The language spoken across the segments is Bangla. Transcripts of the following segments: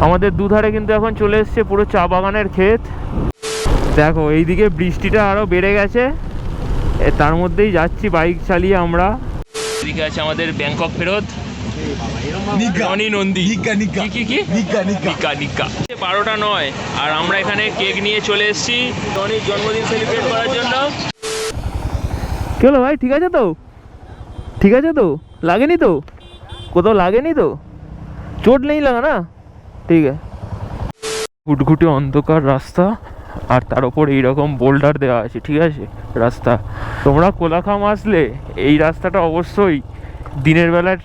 আমাদের দুধারে কিন্তু এখন চলে এসছে পুরো চা বাগানের ক্ষেত। দেখো এইদিকে বৃষ্টিটা আরো বেড়ে গেছে, তার মধ্যেই যাচ্ছি বাইক চালিয়ে আমরা। এদিকে আছে আমাদের ব্যাংকক ফেরত নন্দী 12:09 আর আমরা এখানে কেক নিয়ে চলে এসেছি টনির জন্মদিন সেলিব্রেট করার জন্য। কি হলো ভাই, ঠিক আছে তো? ঠিক আছে তো? লাগেনি তো? কোথাও লাগেনি তো? চোট নেই লাগা না? ঠিক আছে। ঘুটঘুটে অন্ধকার রাস্তা আর তার উপর এইরকম বোল্ডার দেওয়া আছে, ঠিক আছে রাস্তা। তোমরা কোলাখাম আসলে এই রাস্তাটা অবশ্যই দিনের বেলায়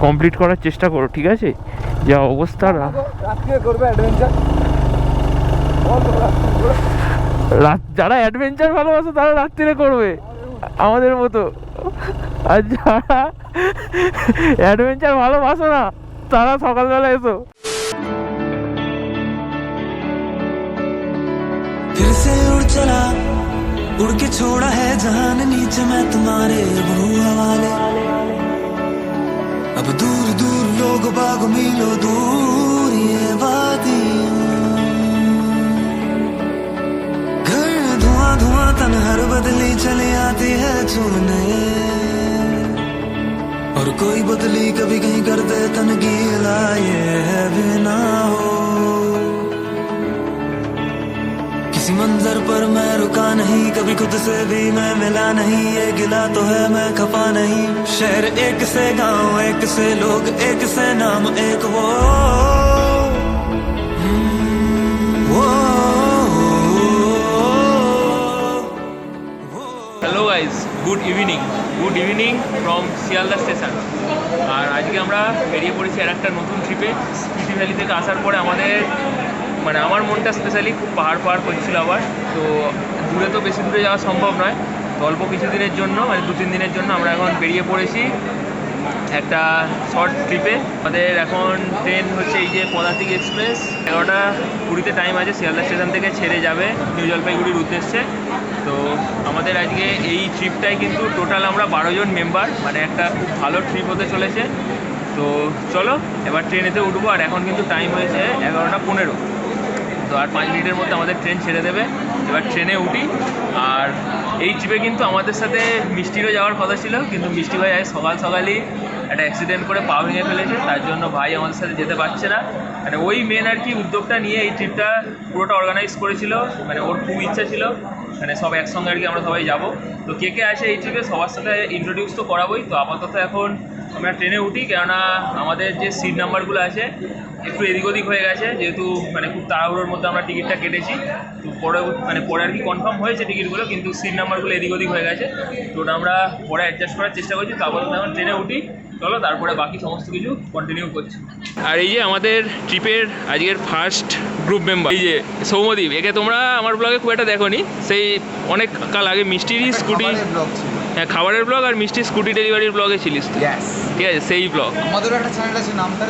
কমপ্লিট করার চেষ্টা করো, ঠিক আছে? যা অবস্থা যারা অ্যাডভেঞ্চার ভালোবাসে তারা রাত্রিরে করবে আমাদের মতো, আর যারা অ্যাডভেঞ্চার ভালোবাসো না তারা সকালবেলা এসো। फिर से उड़ चला, उड़ के छोड़ा है जहान नीचे मैं तुम्हारे अबरू हवाले। अब दूर दूर लोग बाग मीलो दूर ये वादियां, घर धुआं धुआं तन हर बदली चली आती है चुनने, और कोई बदली कभी कहीं करते तन गीला ये है भी ना हो। किसी मंजर पर मैं रुका नहीं, कभी खुद से भी मैं मिला नहीं, ये गिला तो है मैं खपा नहीं। शहर एक से गांव एक से लोग एक से नाम एक वो hello guys, good evening from Sealdah station. আর আজকে আমরা বেরিয়ে পড়েছি আর একটা নতুন ট্রিপে। স্পিতি ভ্যালি থেকে আসার পরে আমাদের মানে আমার মনটা স্পেশালি খুব পাহাড় করছিল আবার। তো দূরে তো বেশি দূরে যাওয়া সম্ভব নয়, তো অল্প কিছু দিনের জন্য মানে 2-3 দিনের জন্য আমরা এখন বেরিয়ে পড়েছি একটা শর্ট ট্রিপে। আমাদের এখন ট্রেন হচ্ছে এই যে পদাতিক এক্সপ্রেস, 11:20 টাইম আছে, শিয়ালদা স্টেশন থেকে ছেড়ে যাবে নিউ জলপাইগুড়ির উদ্দেশ্যে। তো আমাদের আজকে এই ট্রিপটাই কিন্তু টোটাল আমরা 12 জন মেম্বার, মানে একটা খুব ভালো ট্রিপ হতে চলেছে। তো চলো এবার ট্রেনেতে উঠবো। আর এখন কিন্তু টাইম হয়েছে 11:15, তো আর 5 মিনিটের মধ্যে আমাদের ট্রেন ছেড়ে দেবে। এবার ট্রেনে উঠি। আর এই ট্রিপে কিন্তু আমাদের সাথে মিষ্টিরও যাওয়ার কথা ছিল, কিন্তু মিষ্টি ভাই আজ সকালই একটা অ্যাক্সিডেন্ট করে পা ভেঙে ফেলেছে, তার জন্য ভাই আমাদের সাথে যেতে পারছে না। মানে ওই মেন আর কি উদ্যোগটা নিয়ে এই ট্রিপটা পুরোটা অর্গানাইজ করেছিল, মানে ওর খুব ইচ্ছা ছিল মানে সব একসঙ্গে আর কি আমরা সবাই যাবো। তো কে কে আসে এই ট্রিপে সবার সাথে ইন্ট্রোডিউস তো করাবোই। তো আপাতত এখন আমরা ট্রেনে উঠি, কেননা আমাদের যে সিট নাম্বারগুলো আছে একটু এদিক ওদিক হয়ে গেছে, যেহেতু মানে খুব তাড়াহুড়োর মধ্যে আমরা টিকিটটা কেটেছি। তো পরে আর কি কনফার্ম হয়েছে টিকিটগুলো, কিন্তু সিট নাম্বারগুলো এদিক ওদিক হয়ে গেছে। তো ওটা আমরা পরে অ্যাডজাস্ট করার চেষ্টা করছি। তারপর এখন ট্রেনে উঠি, চলো তারপরে বাকি সমস্ত কিছু কন্টিনিউ করছি। আর এই যে আমাদের ট্রিপের আজকের ফার্স্ট গ্রুপ মেম্বার, এই যে সৌম্যদীপ। একে তোমরা আমার ব্লগে খুব একটা দেখোনি, সেই অনেক কাল আগে মিষ্টির স্কুটি, হ্যাঁ খাবারের ব্লগ আর মিষ্টি স্কুটি ডেলিভারির ব্লগে ছিলিস, ঠিক আছে সেই ব্লগ। আমাদেরও একটা চ্যানেল আছে, নামটা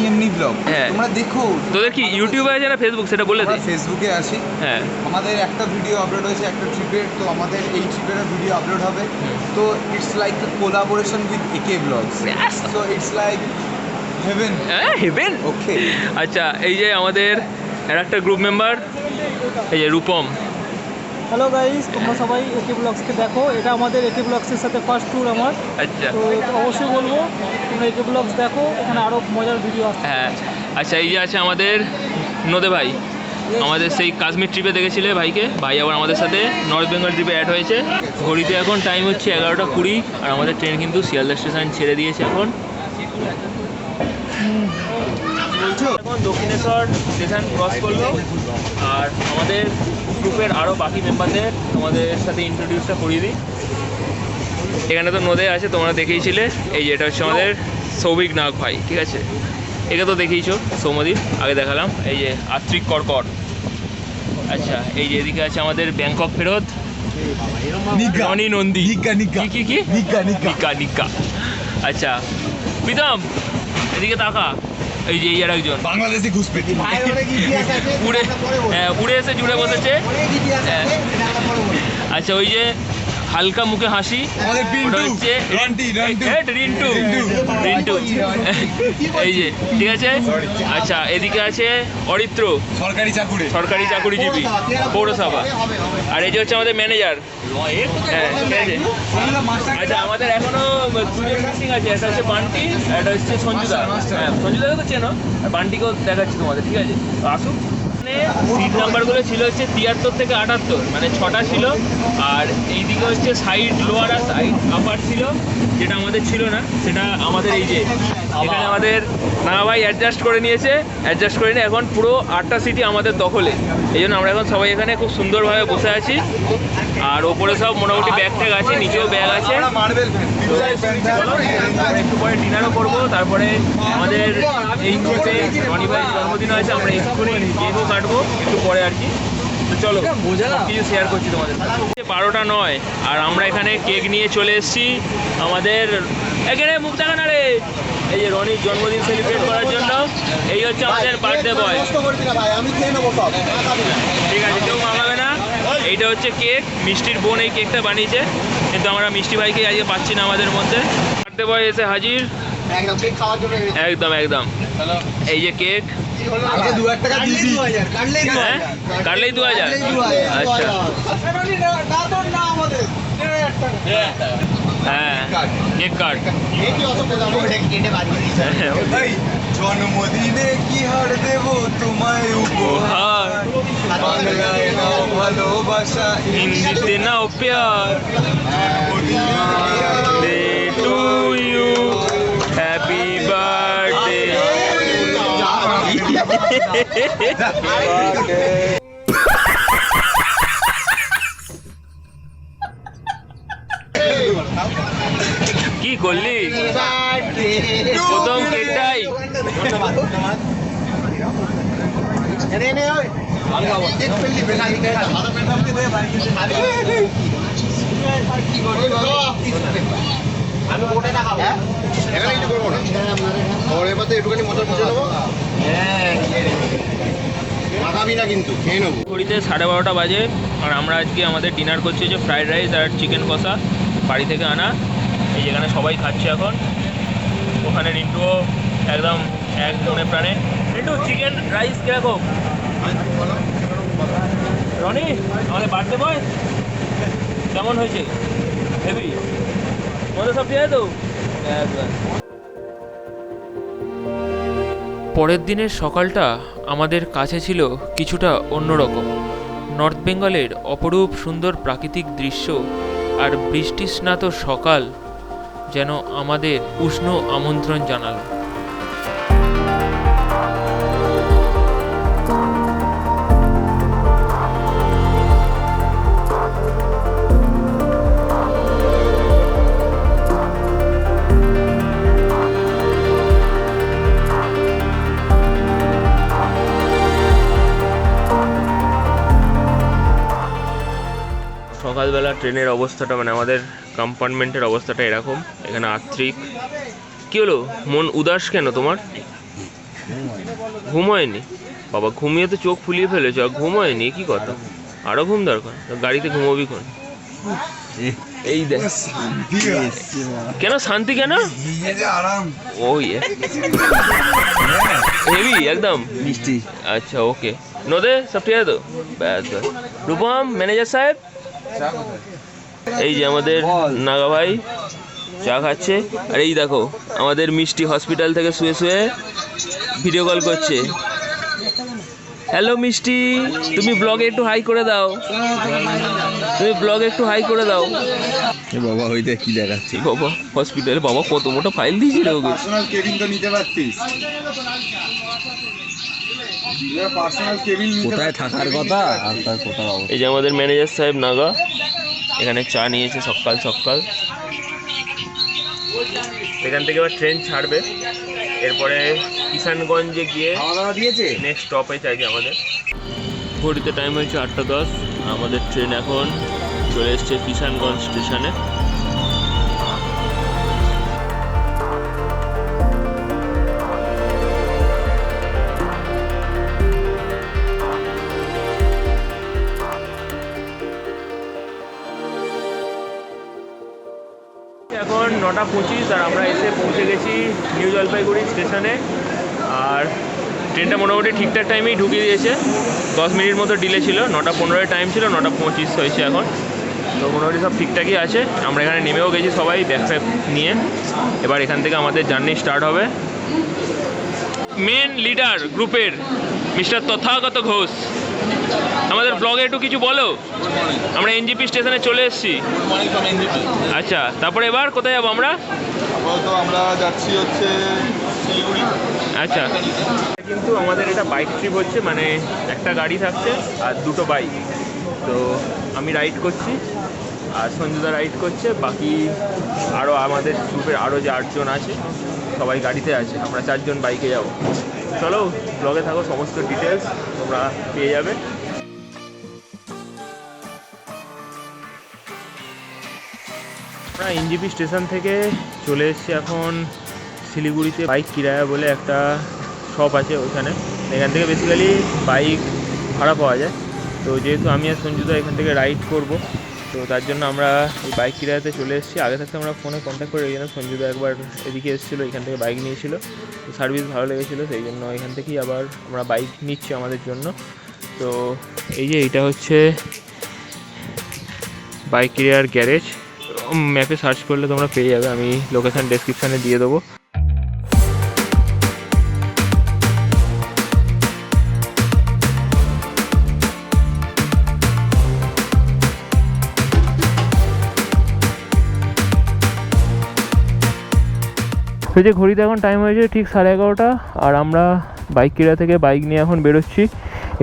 এমনি ব্লগ, হ্যাঁ তোমরা দেখো। তোদের কি ইউটিউবে আছে না ফেসবুক, সেটা বলে দে। ফেসবুকে আছি, হ্যাঁ। আমাদের একটা ভিডিও আপলোড হয়েছে একটা ট্রিপের, তো আমাদের এই ট্রিপের ভিডিও আপলোড হবে। তো ইটস লাইক কোলাবোরেশন উইথ একে blogs, so it's like heaven. হ্যাঁ হেভেন, ওকে। আচ্ছা এই যে আমাদের আর একটা গ্রুপ মেম্বার, এই যে রূপম। হ্যালো গাইস, তোমরা সবাই একে ব্লগসকে দেখো। এটা আমাদের একে ব্লগসের সাথে ফার্স্ট ট্যুর আমার। আচ্ছা, তো অবশ্যই বলবো তোমরা একে ব্লগস দেখো, এখানে আরও মজার ভিডিও আসছে। হ্যাঁ আচ্ছা, এই যে আছে আমাদের নদে ভাই, আমাদের সেই কাশ্মীর ট্রিপে দেখেছিলে ভাইকে, ভাই আবার আমাদের সাথে নর্থ বেঙ্গল ট্রিপে অ্যাড হয়েছে। ঘড়িতে এখন টাইম হচ্ছে 11:20 আর আমাদের ট্রেন কিন্তু শিয়ালদা স্টেশন ছেড়ে দিয়েছে এখন দক্ষিণেশ্বর স্টেশন ক্রস করলো। আর আমাদের গ্রুপের আরও বাকি মেম্বারদের আমাদের সাথে ইন্ট্রোডিউসটা করিয়ে দিই। এখানে তো নদে আছে, তোমরা দেখেইছিলে। এই যে এটা হচ্ছে আমাদের সৌভিক নাগ ভাই, ঠিক আছে, একে তো দেখেইছো, সৌম্যদীপ আগে দেখালাম। এই যে আত্রিক কর্কট। আচ্ছা এই যে এদিকে আছে আমাদের ব্যাংকক ফেরত রনি নন্দী, নিকা। আচ্ছা প্রীতম এদিকে তাকা, এই যে আর একজন বাংলাদেশি ঘুষপেটি উড়ে এসে জুড়ে বসেছে। আচ্ছা ওই যে হালকা মুখে হাসি, আমাদের ওটা হচ্ছে রিন্টু। এই যে ঠিক আছে। আচ্ছা এদিকে আছে অরিত্র, সরকারি চাকুরিজীবী পৌরসভা। আর এই যে হচ্ছে আমাদের ম্যানেজার। হ্যাঁ ঠিক আছে। আচ্ছা আমাদের এখনো দুজন মিসিং আছে, একটা হচ্ছে বান্টি, একটা হচ্ছে সঞ্জুদা। হ্যাঁ সঞ্জুদাকে তো চেনো, আর বান্টিকেও দেখাচ্ছি তোমাদের, ঠিক আছে তো আসুক। সিট নাম্বারগুলো ছিল হচ্ছে 73 থেকে 78, মানে 6টা ছিল। আর এইদিকে হচ্ছে সাইড লোয়ার আর সাইড আপার ছিল, যেটা আমাদের ছিল না, সেটা আমাদের এই যে এখানে আমাদের না ভাই অ্যাডজাস্ট করে নিয়েছে, অ্যাডজাস্ট করে নিয়ে এখন পুরো 8টা সিটই আমাদের দখলে। এই জন্য আমরা এখন সবাই এখানে খুব সুন্দরভাবে বসে আছি। আর ওপরে সব মোটামুটি ব্যাগ ট্যাগ আছে, নিচেও ব্যাগ আছে। একটু পরে ডিনারও করবো, তারপরে আমাদের এই মুহূর্তে রনি ভাই জন্মদিন আছে, আমরা এক্ষুনি কেকও কাটবো একটু পরে আর কি। তো চলো কিছু শেয়ার করছি তোমাদের। 12টা 9 আর আমরা এখানে কেক নিয়ে চলে এসেছি আমাদের এখানে মুখ দেখা না রে, এই যে রনির জন্মদিন সেলিব্রেট করার জন্য। এই হচ্ছে আমাদের বার্থডে বয়। ঠিক আছে, কেউ মামাবে না। এইটা হচ্ছে কেক, মিষ্টির বোন এই কেকটা বানিয়েছে, কিন্তু আমরা মিষ্টি ভাইকে আজকে পাচ্ছি না আমাদের মধ্যে। বার্থডে বয় এসে হাজির, একদম একদম। এই যে কেক, হ্যাঁ কাটলেই 2000। আচ্ছা হ্যাঁ কেক কাট। জন্মদিনে কি হার দেব তোমায় উপহার, বাংলায় নাও ভালোবাসা, হিন্দিতে নাও প্যার, birthday to you, happy birthday. কি করলি প্রথম কেকটাই? ঘড়িতে 12:30 বাজে। আর আমরা আজকে আমাদের ডিনার করছি যে ফ্রাইড রাইস আর চিকেন কষা, বাড়ি থেকে আনা। এই যেখানে সবাই খাচ্ছে এখন। ওখানে রিন্টুও একদম এক মনে প্রাণে। রিন্টু চিকেন রাইস কিরকম? রনি আমাদের বার্থডে বয় কেমন হয়েছে? হেভি মধ্যে সব ঠিক আছে তো? পরের দিনের সকালটা আমাদের কাছে ছিল কিছুটা অন্যরকম। নর্থ বেঙ্গলের অপরূপ সুন্দর প্রাকৃতিক দৃশ্য আর বৃষ্টিস্নাত সকাল যেন আমাদের উষ্ণ আমন্ত্রণ জানালো। সকালবেলা ট্রেনের অবস্থাটা, মানে আমাদের কম্পার্টমেন্টের অবস্থাটা এরকম। এখানে আত্রিক। কী হলো, মন উদাস কেন তোমার? ঘুম হয়নি? বাবা ঘুমিয়ে তো চোখ ফুলিয়ে ফেলেছো, আর ঘুম হয়নি? কী কথা, আরও ঘুম দরকার। গাড়িতে ঘুমোবি কোন? এই দেখ কেন শান্তি কেন? ও ইয়ে হেভি একদম মিষ্টি। আচ্ছা ওকে নদে সব ঠিক আছে তো? ব্যাস ব্যাস। রূপম ম্যানেজার সাহেব, এই যে আমাদের নাগা ভাই চা খাচ্ছে। আর এই দেখো আমাদের মিষ্টি হসপিটাল থেকে শুয়ে শুয়ে ভিডিও কল করছে। হ্যালো মিষ্টি, তুমি ব্লগে একটু হাই করে দাও, তুমি ব্লগে একটু হাই করে দাও। বাবা ওইটা কি দেখাচ্ছি? বাবা হসপিটালে বাবা কত মোটা ফাইল দিয়েছিল ওকে। পার্সোনাল কেবিন তো নিতে পারতিস। পার্সোনাল কেবিন কোথায় থাকার কথা আর তার কোথাও। এই যে আমাদের ম্যানেজার সাহেব নাগা এখানে চা নিয়েছে সকাল সকাল। এখান থেকে এবার ট্রেন ছাড়বে, এরপরে কিষানগঞ্জে গিয়ে নেক্সট স্টপে চাইছে আমাদের। ঘড়িতে টাইম হয়েছে 8:10। আমাদের ট্রেন এখন চলে এসছে কিষানগঞ্জ স্টেশনে। 9:25 আর আমরা এসে পৌঁছে গেছি নিউ জলপাইগুড়ি স্টেশনে। আর ট্রেনটা মোটামুটি ঠিকঠাক টাইমেই ঢুকিয়ে দিয়েছে, 10 মিনিট মতো ডিলে ছিল, 9:15 টাইম ছিল, 9:25 হয়েছে এখন। তো মোটামুটি সব ঠিকঠাকই আছে। আমরা এখানে নেমেও গেছি সবাই ব্যাগ ফ্যাগ নিয়ে। এবার এখান থেকে আমাদের জার্নি স্টার্ট হবে। মেন লিডার গ্রুপের মিস্টার তথাগত ঘোষ, আমাদের ব্লগে একটু কিছু বলো। আমরা এনজিপি স্টেশনে চলে এসেছি। আচ্ছা, তারপরে এবার কোথায় যাবো আমরা? আপাতত আমরা যাচ্ছি হচ্ছে শিলিগুড়ি। আচ্ছা, কিন্তু আমাদের এটা বাইক ট্রিপ হচ্ছে, মানে একটা গাড়ি থাকছে আর দুটো বাইক। তো আমি রাইড করছি আর সঞ্জুদা রাইড করছে, বাকি আরও আমাদের গ্রুপের আরও যে 8 জন আছে সবাই গাড়িতে আছে, আমরা 4 জন বাইকে যাব। চলো ব্লগে থাকো, সমস্ত ডিটেলস তোমরা পেয়ে যাবে। আমরা এনজিপি স্টেশন থেকে চলে এসেছি এখন শিলিগুড়িতে। বাইক কিরায়া বলে একটা শপ আছে ওখানে, এখান থেকে বেসিক্যালি বাইক ভাড়া পাওয়া যায়। তো যেহেতু আমি আর সঞ্জুদা এখান থেকে রাইড করব, তো তার জন্য আমরা এই বাইক কিরায়াতে চলে এসেছি। আগে থাকতে আমরা ফোনে কন্ট্যাক্ট করে রেখেছিলাম, সঞ্জুদা একবার এদিকে এসেছিলো, এখান থেকে বাইক নিয়েছিল, তো সার্ভিস ভালো লেগেছিলো, সেই জন্য এখান থেকেই আবার আমরা বাইক নিচ্ছি আমাদের জন্য। তো এই যে এইটা হচ্ছে বাইক কিরায়ার গ্যারেজ, ম্যাপে সার্চ করলে তোমরা পেয়ে যাবে, আমি লোকেশান ডেসক্রিপশানে দিয়ে দেবো। তো যে ঘড়িতে এখন টাইম হয়েছে ঠিক 11:30, আর আমরা বাইক কিরায়া থেকে বাইক নিয়ে এখন বেরোচ্ছি।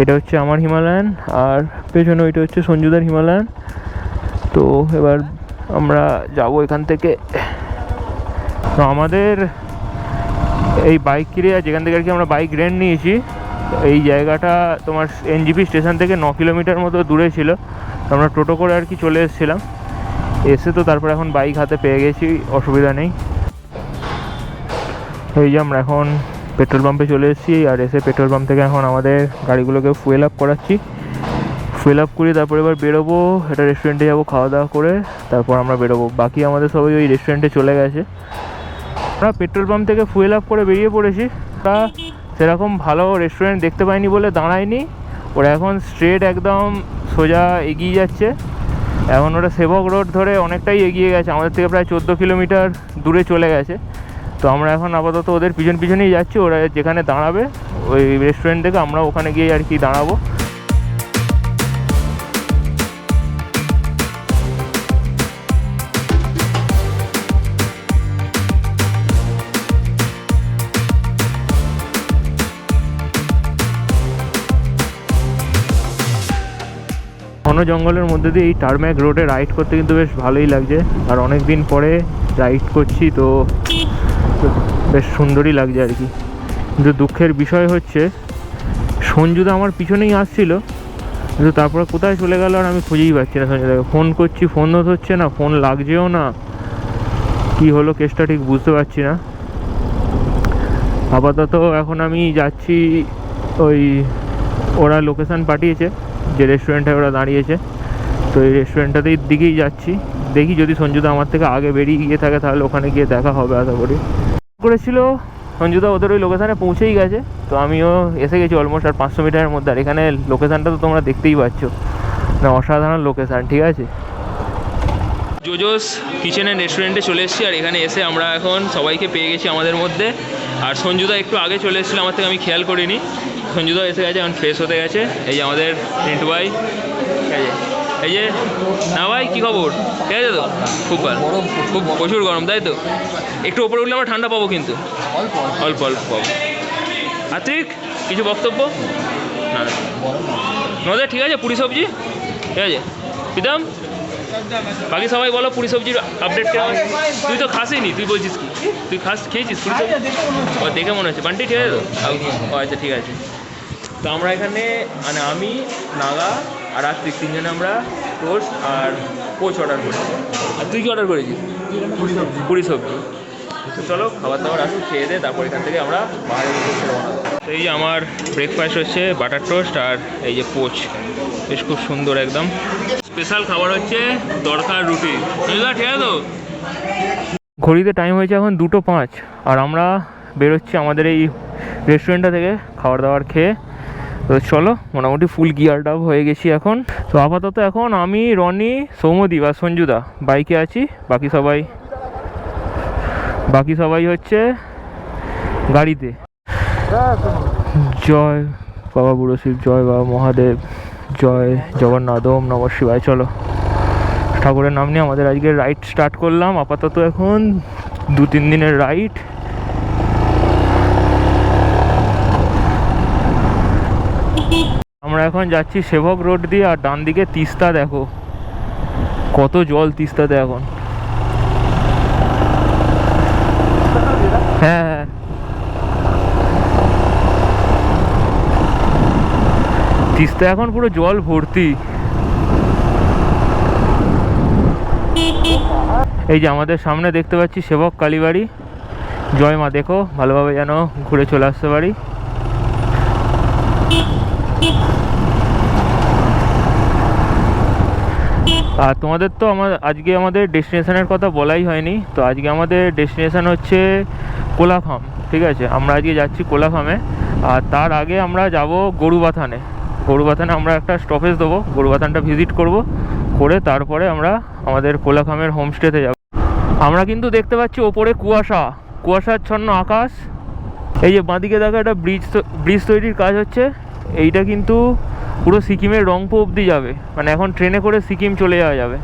এটা হচ্ছে আমার হিমালয়ান আর পেছনে ওইটা হচ্ছে সঞ্জুদার হিমালয়ান। তো এবার আমরা যাব এখান থেকে। তো আমাদের এই বাইক কিরায়া যেখান থেকে আর কি আমরা বাইক রেন্ট নিয়েছি, এই জায়গাটা তোমার এনজিপি স্টেশন থেকে 9 কিলোমিটার মতো দূরে ছিল। আমরা টোটো করে আর কি চলে এসেছিলাম, এসে তো তারপর এখন বাইক হাতে পেয়ে গেছি, অসুবিধা নেই। এই যে আমরা এখন পেট্রোল পাম্পে চলে এসেছি, আর এসে পেট্রোল পাম্প থেকে এখন আমাদের গাড়িগুলোকে ফুয়েল আপ করাচ্ছি। ফুয়েল আপ করি তারপর এবার বেরোবো, একটা রেস্টুরেন্টে যাবো, খাওয়া দাওয়া করে তারপর আমরা বেরোবো। বাকি আমাদের সবাই ওই রেস্টুরেন্টে চলে গেছে। আমরা পেট্রোল পাম্প থেকে ফুয়েল আপ করে বেরিয়ে পড়েছি। তা সেরকম ভালো রেস্টুরেন্ট দেখতে পাইনি বলে দাঁড়ায়নি, ওরা এখন স্ট্রেট একদম সোজা এগিয়ে যাচ্ছে। এখন ওরা সেবক রোড ধরে অনেকটাই এগিয়ে গেছে, আমাদের থেকে প্রায় 14 কিলোমিটার দূরে চলে গেছে। তো আমরা এখন আপাতত ওদের পিছনেই যাচ্ছি, ওরা যেখানে দাঁড়াবে ওই রেস্টুরেন্ট থেকে আমরা ওখানে গিয়ে আর কি দাঁড়াবো। ঘন জঙ্গলের মধ্যে দিয়ে এই টারম্যাক রোডে রাইড করতে কিন্তু বেশ ভালোই লাগছে, আর অনেক দিন পরে রাইড করছি তো বেশ সুন্দরই লাগছে আর কি। কিন্তু দুঃখের বিষয় হচ্ছে সঞ্জুদা আমার পিছনেই আসছিল, কিন্তু তারপরে কোথায় চলে গেল আর আমি খুঁজেই পাচ্ছি না সঞ্জুদাকে। ফোন করছি, ফোন হচ্ছে না, ফোন লাগছেও না, কি হলো কেসটা ঠিক বুঝতে পারছি না। আপাতত এখন আমি যাচ্ছি, ওই ওরা লোকেশান পাঠিয়েছে যে রেস্টুরেন্টে ওরা দাঁড়িয়েছে, তো এই রেস্টুরেন্টটাতেই দিকেই যাচ্ছি। দেখি যদি সঞ্জুদা আমার থেকে আগে বেরিয়ে গিয়ে থাকে তাহলে ওখানে গিয়ে দেখা হবে আশা করি। করেছিল সঞ্জুদা ওদের ওই লোকেশানে পৌঁছেই গেছে, তো আমিও এসে গেছি অলমোস্ট আর 500 মিটারের মধ্যে। আর এখানে লোকেশানটা তো তোমরা দেখতেই পাচ্ছ, না অসাধারণ লোকেশান, ঠিক আছে। জোজোস কিচেন অ্যান্ড রেস্টুরেন্টে চলে এসেছি, আর এখানে এসে আমরা এখন সবাইকে পেয়ে গেছি আমাদের মধ্যে। আর সঞ্জুদা একটু আগে চলে এসেছিলো আমার থেকে, আমি খেয়াল করিনি। সঞ্জুদা এসে গেছে, এখন ফ্রেশ হতে গেছে। এই যে আমাদের রিন্টু ভাই, ঠিক আছে। এই যে না ভাই, কী খবর? ঠিক আছে তো? খুব ভালো, খুব প্রচুর গরম, তাই তো? একটু ওপরে উঠলে আমরা ঠান্ডা পাবো, কিন্তু অল্প অল্প পাবো। আত্রিক কিছু বক্তব্য? না নদের ঠিক আছে, পুরি সবজি ঠিক আছে। প্রীতম বাকি সবাই বলো পুরি সবজির আপডেট কেমন? তুই তো খাসিনি, তুই বলছিস কি? তুই খেয়েছিস পুরি সবজি? ও দেখে মনে হচ্ছে। বান্টি ঠিক আছে তো? ও আচ্ছা ঠিক আছে। তো আমরা এখানে মানে আমি, নাগা আর আত্রিক, 3 জনে আমরা টোস্ট আর কোচ অর্ডার করেছি। আর তুই কি অর্ডার করেছিস? পুরি সবজি। তো চলো খাবার দাবার আসুন, খেয়ে দে, তারপর এখান থেকে আমরা বাইরে বানাবো। তো এই যে আমার ব্রেকফাস্ট হচ্ছে বাটার টোস্ট আর এই যে পোচ, বেশ খুব সুন্দর একদম। স্পেশাল খাবার হচ্ছে দরকার রুটি, ঠিক আছে তো? ঘড়িতে টাইম হয়েছে এখন 2:05 আর আমরা বেরোচ্ছি আমাদের এই রেস্টুরেন্টটা থেকে খাবার দাবার খেয়ে। তো চলো, মোটামুটি ফুল গিয়ার্ড আপ হয়ে গেছি এখন। তো আপাতত এখন আমি, রনি, সৌম্যদীপ আর সঞ্জুদা বাইকে আছি, বাকি সবাই হচ্ছে গাড়িতে। জয় বাবা বুড়ো শিব, জয় বাবা মহাদেব, জয় জগন্নাথ, ওম নমঃ শিবায়। চলো, ঠাকুরের নাম নিয়ে আমাদের আজকে রাইড স্টার্ট করলাম। আপাতত এখন 2-3 দিনের রাইড। আমরা এখন যাচ্ছি সেবক রোড দিয়ে, আর ডান দিকে তিস্তা, দেখো কত জল তিস্তাতে এখন। হ্যাঁ হ্যাঁ, তিস্তা এখন পুরো জল ভর্তি। এই যে আমাদের সামনে দেখতে পাচ্ছি সেবক কালীবাড়ি। জয় মা, দেখো ভালোভাবে যেন ঘুরে চলে আসতে পারি। আর তোমাদের তো আজকে আমাদের ডেস্টিনেশনের কথা বলাই হয়নি। তো আজকে আমাদের ডেস্টিনেশন হচ্ছে কোলাখাম, ঠিক আছে? আমরা আজকে যাচ্ছি কোলাখামে। আর তার আগে আমরা যাব গরুবাথানে। আমরা একটা স্টপেজ দেবো, গরুবাথানটা ভিজিট করব, করে তারপরে আমরা আমাদের কোলাখামের হোমস্টেতে যাব। আমরা কিন্তু দেখতে পাচ্ছি ওপরে কুয়াশাচ্ছন্ন আকাশ। এই যে বাঁদিকে দেখো একটা ব্রিজ তৈরির কাজ হচ্ছে। এইটা কিন্তু পুরো সিকিমের রংপো অবধি যাবে, মানে এখন ট্রেনে করে সিকিম চলে যাওয়া যাবে।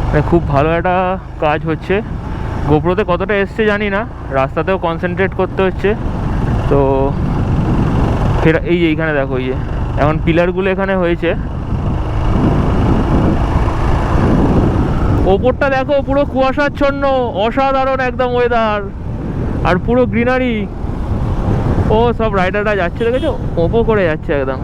মানে খুব ভালো একটা কাজ হচ্ছে। গোপ্রোতে কতটা এসছে জানি না, রাস্তাতেও কনসেন্ট্রেট করতে হচ্ছে। তো এই যে এইখানে দেখো, এই যে এখন পিলারগুলো এখানে হয়েছে। ওপরটা দেখো পুরো কুয়াশাচ্ছন্ন, অসাধারণ একদম ওয়েদার, আর পুরো গ্রিনারি। ও সব রাইডাররা যাচ্ছে, দেখেছো ওপো করে যাচ্ছে একদম।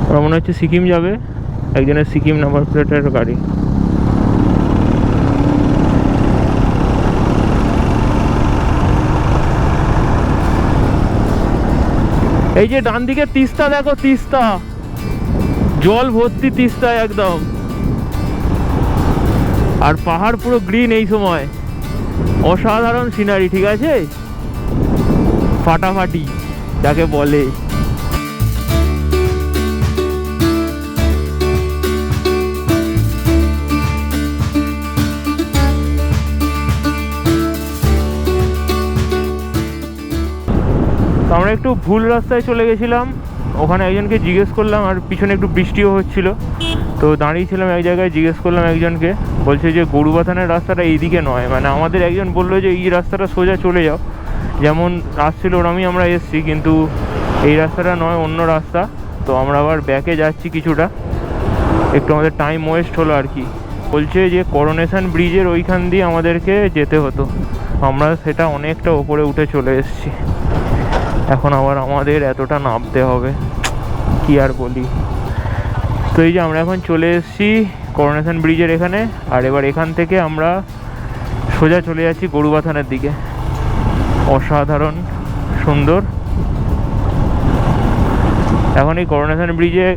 ওরা মনে হচ্ছে সিকিম যাবে, একজনের সিকিম নাম্বার প্লেটের গাড়ি। এই যে ডান দিকে তিস্তা দেখো, তিস্তা জল ভর্তি, তিস্তা একদম। আর পাহাড় পুরো গ্রিন এই সময়, অসাধারণ সিনারি, ঠিক আছে? ফাটাফাটি যাকে বলে। আমরা একটু ভুল রাস্তায় চলে গেছিলাম, ওখানে একজনকে জিজ্ঞেস করলাম, আর পিছনে একটু বৃষ্টিও হচ্ছিল। তো দাঁড়িয়েছিলাম এক জায়গায়, জিজ্ঞেস করলাম একজনকে, বলছে যে গরুবাথানের রাস্তাটা এইদিকে নয়। মানে আমাদের একজন বললো যে এই রাস্তাটা সোজা চলে যাও, যেমন আসছিল ওরমই আমরা এসছি, কিন্তু এই রাস্তাটা নয়, অন্য রাস্তা। তো আমরা আবার ব্যাকে যাচ্ছি কিছুটা, একটু আমাদের টাইম ওয়েস্ট হলো আর কি। বলছে যে করোনেশন ব্রিজের ওইখান দিয়ে আমাদেরকে যেতে হতো, আমরা সেটা অনেকটা ওপরে উঠে চলে এসেছি। এখন আবার আমাদের এতটা নামতে হবে, কি আর বলি। তো এই যে আমরা এখন চলে এসেছি করোনেশন ব্রিজের এখানে, আর এবার এখান থেকে আমরা সোজা চলে যাচ্ছি গরুবাথানের দিকে। অসাধারণ সুন্দর। এখন এই করোনেশন ব্রিজে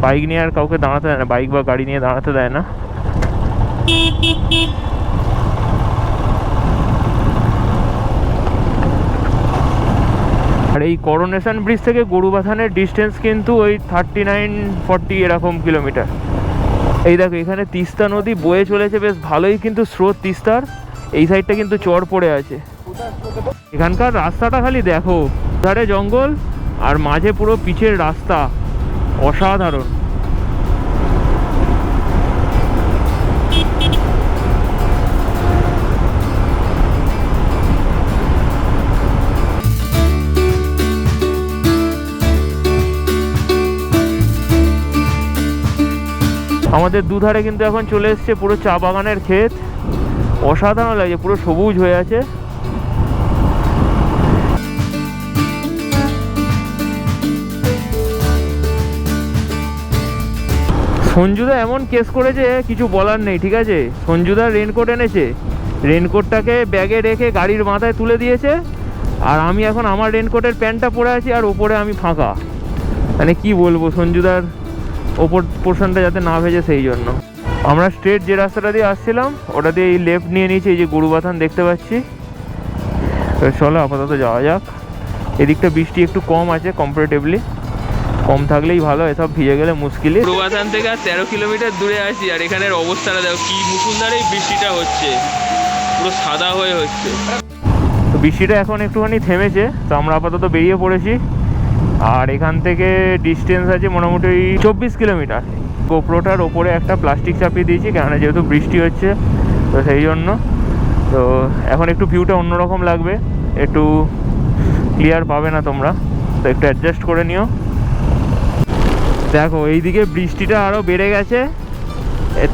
বাইক নিয়ে আর কাউকে দাঁড়াতে দেয় না, বাইক বা গাড়ি নিয়ে দাঁড়াতে দেয় না। আর এই করোনেশন ব্রিজ থেকে গরুবাথানের ডিস্টেন্স কিন্তু ওই 39-40 এরকম কিলোমিটার। এই দেখো এখানে তিস্তা নদী বয়ে চলেছে, বেশ ভালোই কিন্তু স্রোত তিস্তার। এই সাইডটা কিন্তু চড় পড়ে আছে। এখানকার রাস্তাটা খালি দেখো, ধারে জঙ্গল আর মাঝে পুরো পিচের রাস্তা, অসাধারণ। আমাদের দুধারে কিন্তু এখন চলে এসছে পুরো চা বাগানের ক্ষেত, অসাধারণ লাগে, পুরো সবুজ হয়ে আছে। সঞ্জুদা এমন কেস করেছে কিছু বলার নেই, ঠিক আছে? সঞ্জুদা রেনকোট এনেছে, রেনকোটটাকে ব্যাগে রেখে গাড়ির মাথায় তুলে দিয়েছে, আর আমি এখন আমার রেনকোটের প্যান্টটা পরে আছি, আর ওপরে আমি ফাঁকা। মানে কি বলবো, সঞ্জুদার ওপর পোর্শনটা যাতে না ভেজে সেই জন্য। আমরা স্ট্রেট যে রাস্তাটা দিয়ে আসছিলাম ওটা দিয়ে এই লেফট নিয়ে নিয়েছি, এই যে গরুবাথান দেখতে পাচ্ছি। তো চলো আপাতত যাওয়া যাক। এদিকটা বৃষ্টি একটু কম আছে কম্পারেটিভলি, কম থাকলেই ভালো, এসব ভিজে গেলে মুশকিল। গরুবাথান থেকে আর 13 কিলোমিটার দূরে আছি, আর এখানের অবস্থাটা দেখো কি মুসুলধারে বৃষ্টিটা হচ্ছে, পুরো সাদা হয়ে হচ্ছে। তো বৃষ্টিটা এখন একটুখানি থেমেছে, তো আমরা আপাতত বেরিয়ে পড়েছি। আর এখান থেকে ডিস্টেন্স আছে মোটামুটি 24 কিলোমিটার। গোপ্রোটার ওপরে একটা প্লাস্টিক চাপিয়ে দিয়েছি, কেননা যেহেতু বৃষ্টি হচ্ছে তো সেই জন্য। তো এখন একটু ভিউটা অন্যরকম লাগবে, একটু ক্লিয়ার পাবে না তোমরা, তো একটু অ্যাডজাস্ট করে নিও। দেখো এইদিকে বৃষ্টিটা আরও বেড়ে গেছে,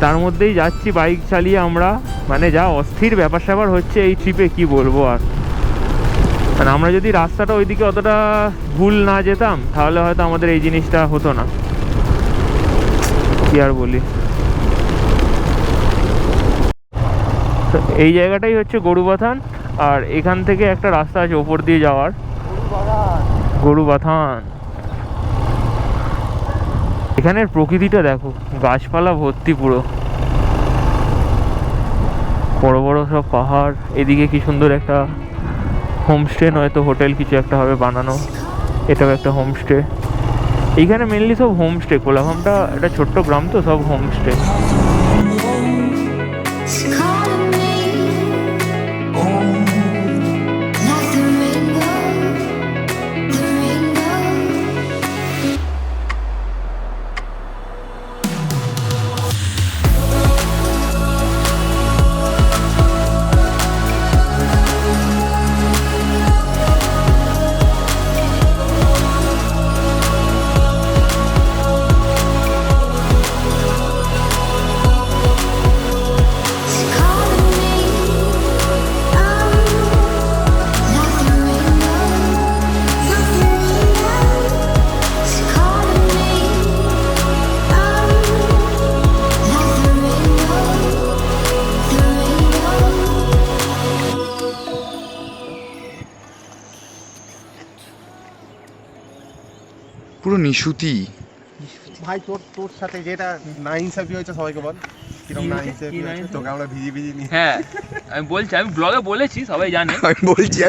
তার মধ্যেই যাচ্ছি বাইক চালিয়ে আমরা। মানে যা অস্থির ব্যাপার স্যাপার হচ্ছে এই ট্রিপে, কি বলবো আর। মানে আমরা যদি রাস্তাটা ওইদিকে অতটা ভুল না যেতাম তাহলে হয়তো আমাদের এই জিনিসটা হতো না, কি আর বলি। তো এই জায়গাটাই হচ্ছে গরুবাথান, আর এখান থেকে একটা রাস্তা আছে ওপর দিয়ে যাওয়ার, গরুবাথান। এখানের প্রকৃতিটা দেখো, গাছপালা ভর্তি, পুরো বড় বড় সব পাহাড়। এদিকে কি সুন্দর একটা হোমস্টে, নয়তো হোটেল কিছু একটা হবে বানানো। এটাও একটা হোমস্টে। এইখানে মেনলি সব হোমস্টে, কোলাঘামটা একটা ছোট্ট গ্রাম, তো সব হোমস্টে। পুরো নিশুতি। ভাই তোর সাথে যেটা না ইনসাফি হয়েছে সবাইকে বল, কিরকম না ইনসাফি হয়েছে তোকে আমরা ভিজি ভিজি নিয়ে। হ্যাঁ আমি বলছি, আমি ব্লগে বলেছি, সবাই জানে। আমি বলছি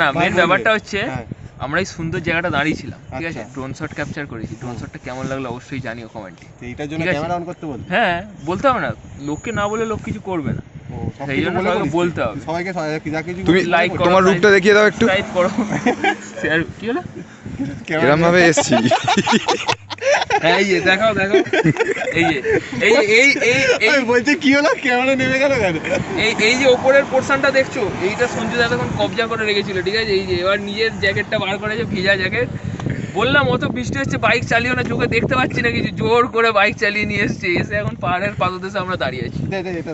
না মেন ব্যাপারটা হচ্ছে হ্যাঁ। আমরা এই সুন্দর জায়গাটা দাঁড়িয়েছিলাম, ঠিক আছে, আচ্ছা। ড্রোন শট ক্যাপচার করেছি। ড্রোন শটটা কেমন লাগলো অবশ্যই জানিও কমেন্টে। তো এইটার জন্য ঠিক আছে। ক্যামেরা অন করতে বল। হ্যাঁ বলতে হবে না, লোককে না বলে লোক কিছু করবে না, সেই জন্য সবাইকে বলতে হবে। সবাইকে যা কিছু তুমি লাইক করো, তোমার রূপটা দেখিয়ে দাও একটু। সাবস্ক্রাইব করো, শেয়ার। কি হলো? এরকম ভাবে এসছি। হ্যাঁ এই যে দেখাও এই যে এই বলছে কি হলো, ক্যামেরা নেমে গেল কেন? এই যে ওপরের পোর্শনটা দেখছো, এইটা সঞ্জু দা তখন কবজা করে রেখেছিল, ঠিক আছে। এই যে এবার নিজের জ্যাকেটটা বার করেছে, ভিজা জ্যাকেট। বললাম অত বৃষ্টি হচ্ছে, বাইক চালিও না, চোখে দেখতে পাচ্ছি না কিছু, জোর করে বাইক চালিয়ে নিয়ে এসছে। এসে এখন পাহাড়ের পাদদেশে আমরা দাঁড়িয়ে আছি।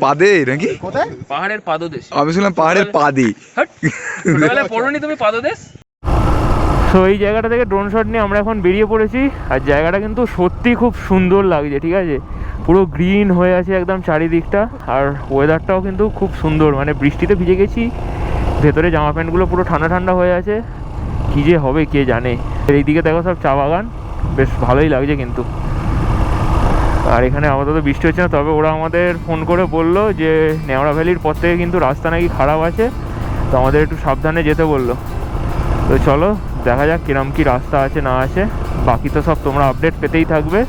পাদে নাকি? কোথায়? পাহাড়ের পাদদেশে। আমি শুনলাম পাহাড়ের পাদে। হাট, ছোটবেলায় পড়োনি তুমি পাদদেশ? তো এই জায়গাটা থেকে ড্রোন শট নিয়ে আমরা এখন বেরিয়ে পড়েছি। আর জায়গাটা কিন্তু সত্যি খুব সুন্দর লাগছে, ঠিক আছে, পুরো গ্রিন হয়ে আছে একদম চারিদিকটা। আর ওয়েদারটাও কিন্তু খুব সুন্দর, মানে বৃষ্টিতে ভিজে গেছি, ভেতরে জামা প্যান্টগুলো পুরো ঠান্ডা ঠান্ডা হয়ে আছে, কী যে হবে কে জানে। এইদিকে দেখো সব চা বাগান, বেশ ভালোই লাগছে কিন্তু। আর এখানে আপাতত বৃষ্টি হচ্ছে না, তবে ওরা আমাদের ফোন করে বললো যে নেওড়া ভ্যালির পর থেকে কিন্তু রাস্তা নাকি খারাপ আছে, তো আমাদের একটু সাবধানে যেতে বললো। তো চলো দেখা যাক কিরম কি রাস্তা আছে না আছে, বাকি তো সব তোমরা আপডেট পেতেই থাকবে।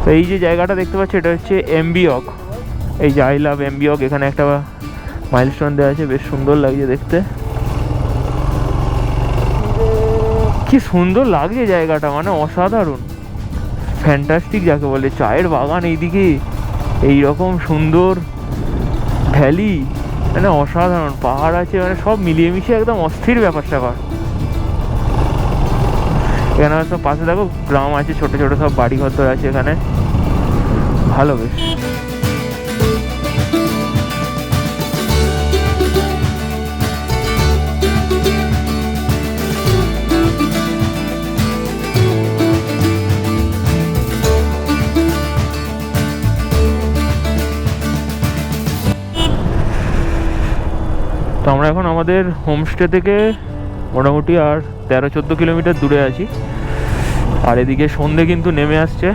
তো এই যে জায়গাটা দেখতে পাচ্ছি, এটা হচ্ছে এমবিওক। এই যে আই লাভ এমবিওক, এখানে একটা মাইলস্টোন দেওয়া আছে, বেশ সুন্দর লাগছে দেখতে। কি সুন্দর লাগছে জায়গাটা, মানে অসাধারণ, ফ্যান্টাস্টিক যাকে বলে। চায়ের বাগান এইদিকে, এইরকম সুন্দর ভ্যালি, মানে অসাধারণ, পাহাড় আছে, মানে সব মিলিয়ে মিশিয়ে একদম অস্থির ব্যাপার স্যাপার। এখানে সব পাশে দেখো গ্রাম আছে, ছোট ছোট সব বাড়ি ঘর আছে এখানে, ভালো বেশ। তো তো আমরা এখন আমাদের হোমস্টে থেকে মোটামুটি আর 13-14 কিলোমিটার দূরে আছি। আর এদিকে সন্ধে কিন্তু নেমে আসছে।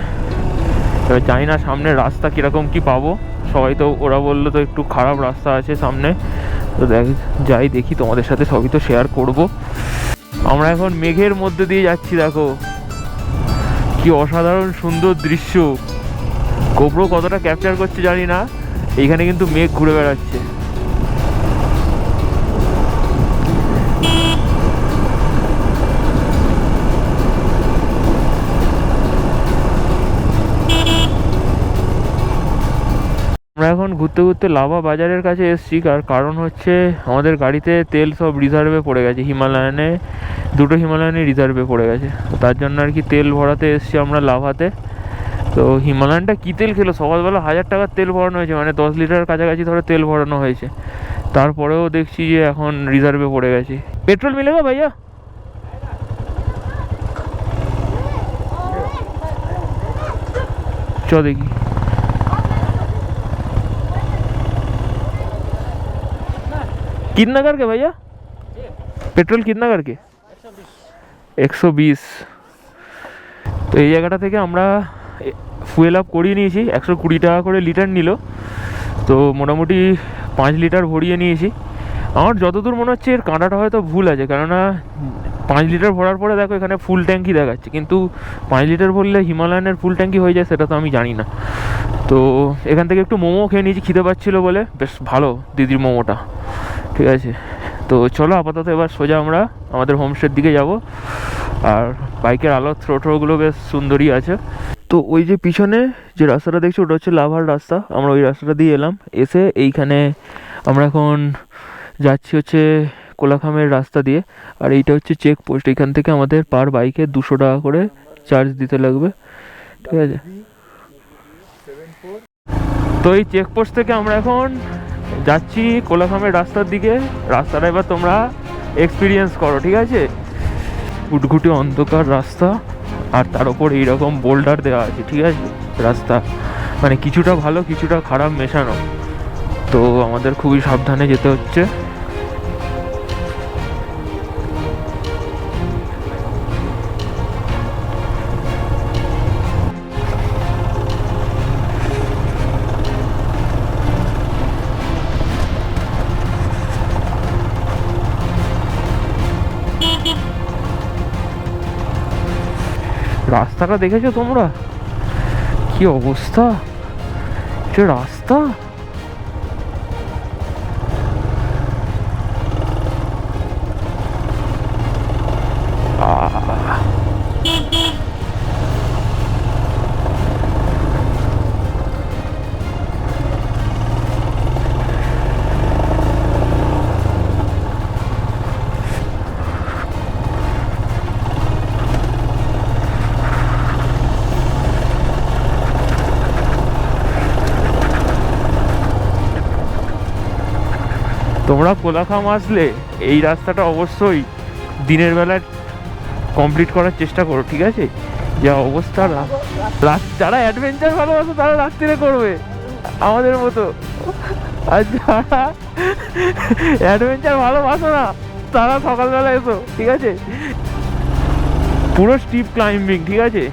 এবার জানি না সামনে রাস্তা কীরকম কি পাবো। সবাই তো ওরা বললো তো একটু খারাপ রাস্তা আছে সামনে, তো যাই দেখি, তোমাদের সাথে সবই তো শেয়ার করব। আমরা এখন মেঘের মধ্যে দিয়ে যাচ্ছি, দেখো কি অসাধারণ সুন্দর দৃশ্য। গোপ্রো কতটা ক্যাপচার করছে জানি না, এইখানে কিন্তু মেঘ ঘুরে বেড়াচ্ছে। আমরা এখন ঘুরতে ঘুরতে লাভা বাজারের কাছে এসেছি। কারণ হচ্ছে আমাদের গাড়িতে তেল সব রিজার্ভে পড়ে গেছে, হিমালয়ানে 2টো হিমালয়ানে রিজার্ভে পড়ে গেছে। তার জন্য আর কি তেল ভরাতে এসেছি আমরা লাভাতে। তো হিমালয়ানটা কী তেল খেলো, সকালবেলা 1000 টাকার তেল ভরানো হয়েছে, মানে 10 লিটার কাছাকাছি ধরে তেল ভরানো হয়েছে। তারপরেও দেখছি যে এখন রিজার্ভে পড়ে গেছে। পেট্রোল মিলেগা ভাইয়া? চ দেখি। कितना करके भैया पेट्रोल कितना करके? 120। তো এই জায়গাটা থেকে আমরা ফুয়েল আপ করিয়ে নিয়েছি। 120 টাকা করে লিটার নিল, তো মোটামুটি 5 লিটার ভরিয়ে নিয়েছি। আমার যতদূর মনে হচ্ছে এর কাঁটাটা হয়তো ভুল আছে, কেননা 5 লিটার ভরার পরে দেখো এখানে ফুল ট্যাঙ্কি দেখাচ্ছে, কিন্তু 5 লিটার ভরলে হিমালয়ানের ফুল ট্যাঙ্কি হয়ে যায় সেটা তো আমি জানি না। তো এখান থেকে একটু মোমো খেয়ে নিয়েছি, খিদে পাচ্ছিলো বলে। বেশ ভালো দিদির মোমোটা, ঠিক আছে। তো চলো আপাতত এবার সোজা আমরা আমাদের হোমস্টের দিকে যাব। আর বাইকের আলো থ্রোগুলো বেশ সুন্দরই আছে। তো ওই যে পিছনে যে রাস্তাটা দেখছি ওটা হচ্ছে লাভার রাস্তা। আমরা ওই রাস্তাটা দিয়ে এলাম, এসে এইখানে আমরা এখন যাচ্ছি হচ্ছে কোলাখামের রাস্তা দিয়ে। আর এইটা হচ্ছে চেকপোস্ট, এখান থেকে আমাদের পার বাইকে 200 টাকা করে চার্জ দিতে লাগবে, ঠিক আছে। তো এই চেকপোস্ট থেকে আমরা এখন যাচ্ছি কোলাখামের রাস্তার দিকে। রাস্তাটা এবার তোমরা এক্সপিরিয়েন্স করো, ঠিক আছে। ঘুটঘুটে অন্ধকার রাস্তা, আর তার উপর এইরকম বোল্ডার দেওয়া আছে, ঠিক আছে। রাস্তা মানে কিছুটা ভালো কিছুটা খারাপ মেশানো, তো আমাদের খুবই সাবধানে যেতে হচ্ছে। রাস্তাটা দেখেছো তোমরা, কি অবস্থা, যে রাস্তা। তোমরা কোলাখাম আসলে এই রাস্তাটা অবশ্যই দিনের বেলায় কমপ্লিট করার চেষ্টা করো, ঠিক আছে। যা অবস্থা, যারা অ্যাডভেঞ্চার ভালোবাসো তারা রাত্রিরে করবে আমাদের মতো, আর যারা অ্যাডভেঞ্চার ভালোবাসো না তারা সকালবেলা এসো, ঠিক আছে। পুরো স্টিপ ক্লাইম্বিং, ঠিক আছে।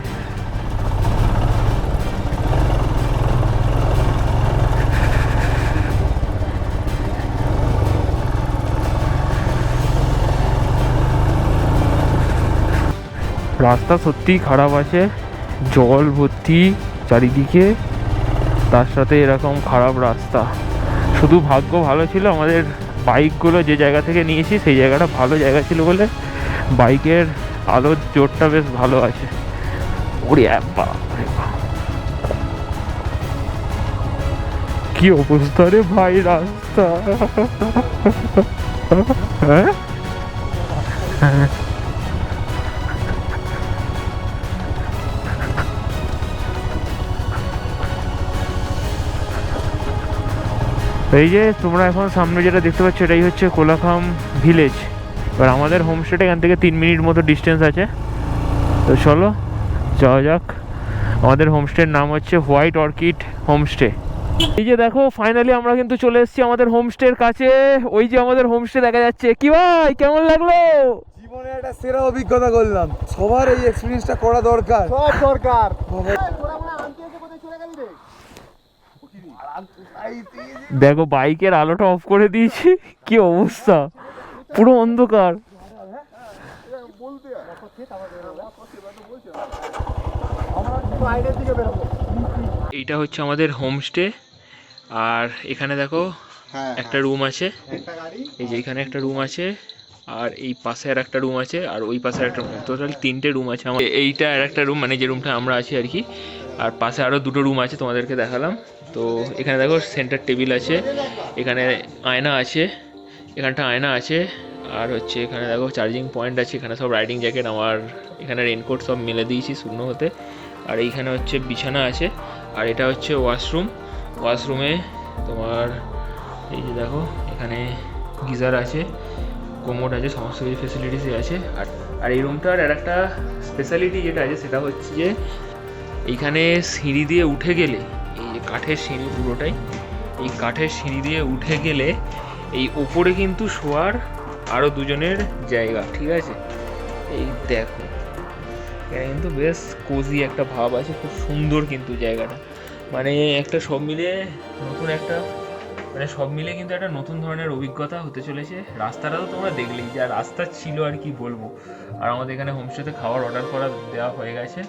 রাস্তা সত্যিই খারাপ আছে, জল ভর্তি চারিদিকে, তার সাথে এরকম খারাপ রাস্তা। শুধু ভাগ্য ভালো ছিল আমাদের বাইকগুলো যে জায়গা থেকে নিয়েছি সেই জায়গাটা ভালো জায়গা ছিল বলে বাইকের আলোর জোরটা বেশ ভালো আছে। ওরে বাবা, কি অবস্থা রে ভাই রাস্তা। হ্যাঁ এই যে তোমরা এখন সামনে যেটা দেখতে পাচ্ছ এটাই হচ্ছে কোলাখাম ভিলেজ। এবার আমাদের হোমস্টেটা এখান থেকে 3 মিনিট মতো ডিস্টেন্স আছে। তো চলো যাওয়া যাক। আমাদের হোমস্টের নাম হচ্ছে হোয়াইট অর্কিড হোমস্টে, এই যে দেখো ফাইনালি আমরা কিন্তু চলে এসেছি আমাদের হোমস্টের কাছে। ওই যে আমাদের হোমস্টে দেখা যাচ্ছে। কি ভাই কেমন লাগলো? জীবনে একটা সেরা অভিজ্ঞতা করলাম, সবার এই এক্সপিরিয়েন্সটা করা দরকার, সব দরকার। দেখো বাইকের আলোটা অফ করে দিয়েছি, কি অবস্থা, পুরো অন্ধকার। এইটা হচ্ছে আমাদের হোমস্টে। আর এখানে দেখো একটা রুম আছে, এই যে এখানে একটা রুম আছে, আর এই পাশে আর একটা রুম আছে, আর ওই পাশে একটা রুম, টোটাল 3টে রুম আছে আমার। এইটা আর একটা রুম, মানে যে রুমটা আমরা আছি আর কি। আর পাশে আরও 2টো রুম আছে, তোমাদেরকে দেখালাম। তো এখানে দেখো সেন্টার টেবিল আছে, এখানে আয়না আছে, এখানটা আয়না আছে, আর হচ্ছে এখানে দেখো চার্জিং পয়েন্ট আছে, এখানে সব রাইডিং জ্যাকেট, আমার এখানে রেনকোট সব মেলে দিয়েছি শুকনো হতে। আর এইখানে হচ্ছে বিছানা আছে, আর এটা হচ্ছে ওয়াশরুম। ওয়াশরুমে তোমার এই যে দেখো এখানে গিজার আছে, কোমোড আছে, সমস্ত কিছু ফেসিলিটিসই আছে। আর এই রুমটার আর একটা স্পেশালিটি যেটা আছে সেটা হচ্ছে যে এইখানে সিঁড়ি দিয়ে উঠে গেলে, এই যে কাঠের সিঁড়ি পুরোটাই, এই কাঠের সিঁড়ি দিয়ে উঠে গেলে এই ওপরে কিন্তু শোয়ার আরও 2জনের জায়গা, ঠিক আছে? এই দেখো এখানে কিন্তু বেশ কোজি একটা ভাব আছে, খুব সুন্দর কিন্তু জায়গাটা, মানে একটা সব মিলে নতুন একটা, মানে সব মিলে কিন্তু একটা নতুন ধরনের অভিজ্ঞতা হতে চলেছে। রাস্তাটা তো তোমরা দেখলেই, যা রাস্তা ছিল আর কি বলবো। আর আমাদের এখানে হোমস্টেতে খাবার অর্ডার করা দেওয়া হয়ে গেছে।